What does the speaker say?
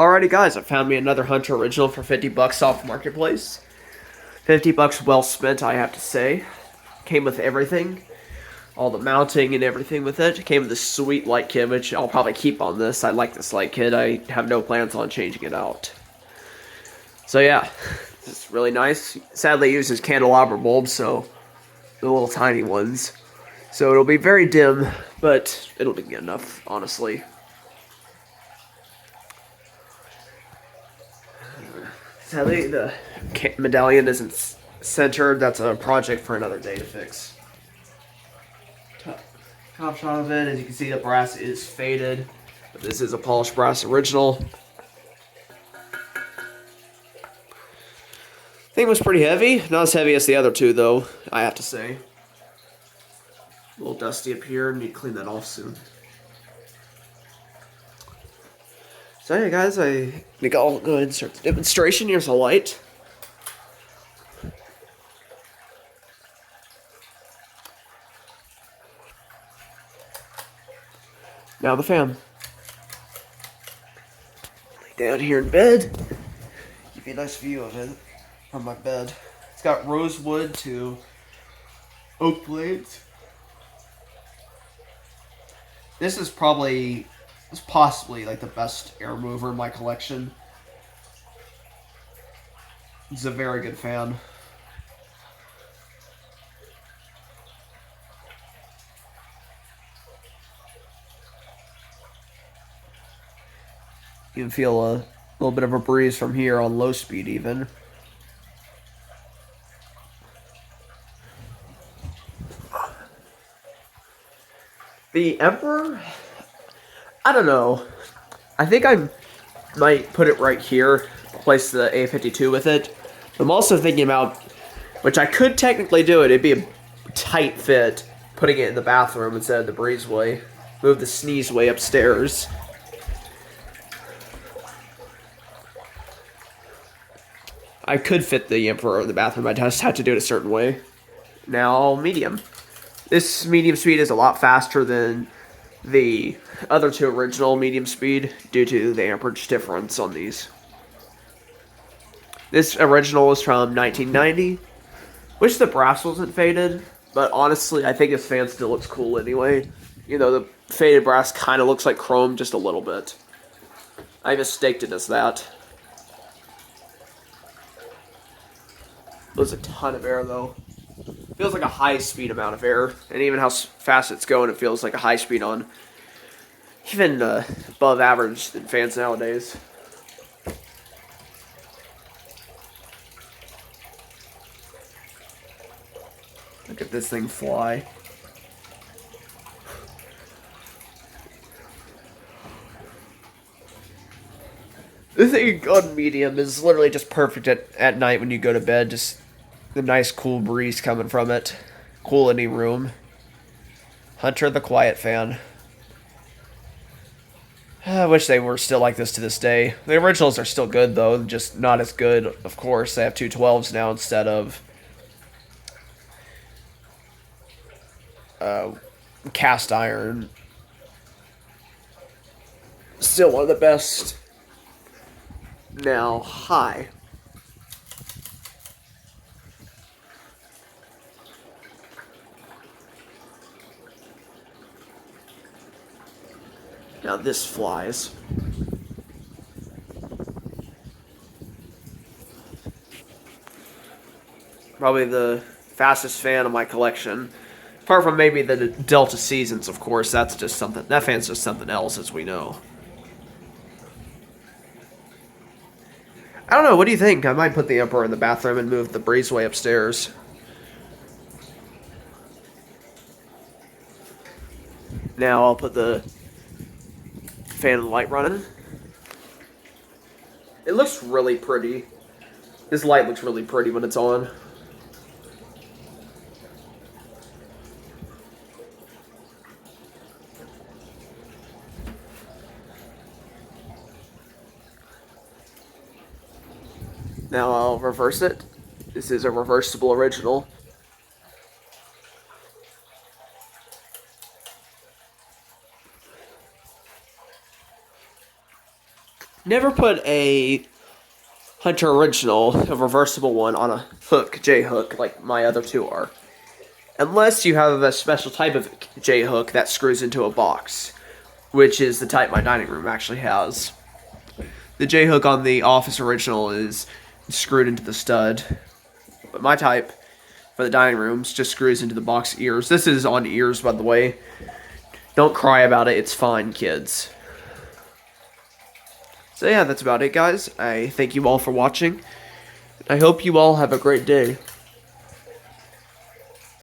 Alrighty, guys, I found me another Hunter original for 50 bucks off Marketplace. 50 bucks well spent, I have to say. Came with everything, all the mounting and everything with it. Came with this sweet light kit, which I'll probably keep on this. I like this light kit. I have no plans on changing it out. So yeah, it's really nice. Sadly, it uses candelabra bulbs, so the little tiny ones. So it'll be very dim, but it'll be good enough, honestly. Sadly, the medallion isn't centered. That's a project for another day to fix. Top shot of it, as you can see, the brass is faded, but this is a polished brass original. Thing was pretty heavy. Not as heavy as the other two, though, I have to say. A little dusty up here. Need to clean that off soon. So yeah, guys, I think I'll go ahead and start the demonstration. Here's a light. Now the fan. Lay down here in bed. Give you a nice view of it from my bed. It's got rosewood to oak blades. This is possibly like the best air mover in my collection. It's a very good fan. You can feel a little bit of a breeze from here on low speed even. The Emperor? I don't know. I think I might put it right here, replace the A52 with it. I'm also thinking about, which I could technically do it, it'd be a tight fit, putting it in the bathroom instead of the breezeway. Move the sneezeway upstairs. I could fit the Emperor in the bathroom, I just had to do it a certain way. Now, medium. This medium speed is a lot faster than the other two original medium speed due to the amperage difference on these. This original is from 1990. Wish the brass wasn't faded, but honestly, I think this fan still looks cool anyway. You know, the faded brass kind of looks like chrome just a little bit. I mistaked it as that. There's a ton of air though. Feels like a high-speed amount of air, and even how fast it's going, it feels like a high speed on even above average in fans nowadays. Look at this thing fly. This thing on medium is literally just perfect at night when you go to bed. Just the nice cool breeze coming from it. Cool any room. Hunter the Quiet Fan. I wish they were still like this to this day. The originals are still good though, just not as good, of course. They have 212s now instead of cast iron. Still one of the best. Now, high. Now this flies. Probably the fastest fan of my collection. Apart from maybe the Delta Seasons, of course. That's just something. That fan's just something else, as we know. I don't know. What do you think? I might put the Emperor in the bathroom and move the breezeway upstairs. Now I'll put the fan and light running. It looks really pretty. This light looks really pretty when it's on. Now I'll reverse it. This is a reversible original. never put a Hunter Original, a reversible one, on a hook, J-hook, like my other two are. Unless you have a special type of J-hook that screws into a box, which is the type my dining room actually has. The J-hook on the Office Original is screwed into the stud, but my type for the dining rooms just screws into the box ears. This is on ears, by the way. Don't cry about it, it's fine, kids. So yeah, that's about it, guys. I thank you all for watching. I hope you all have a great day.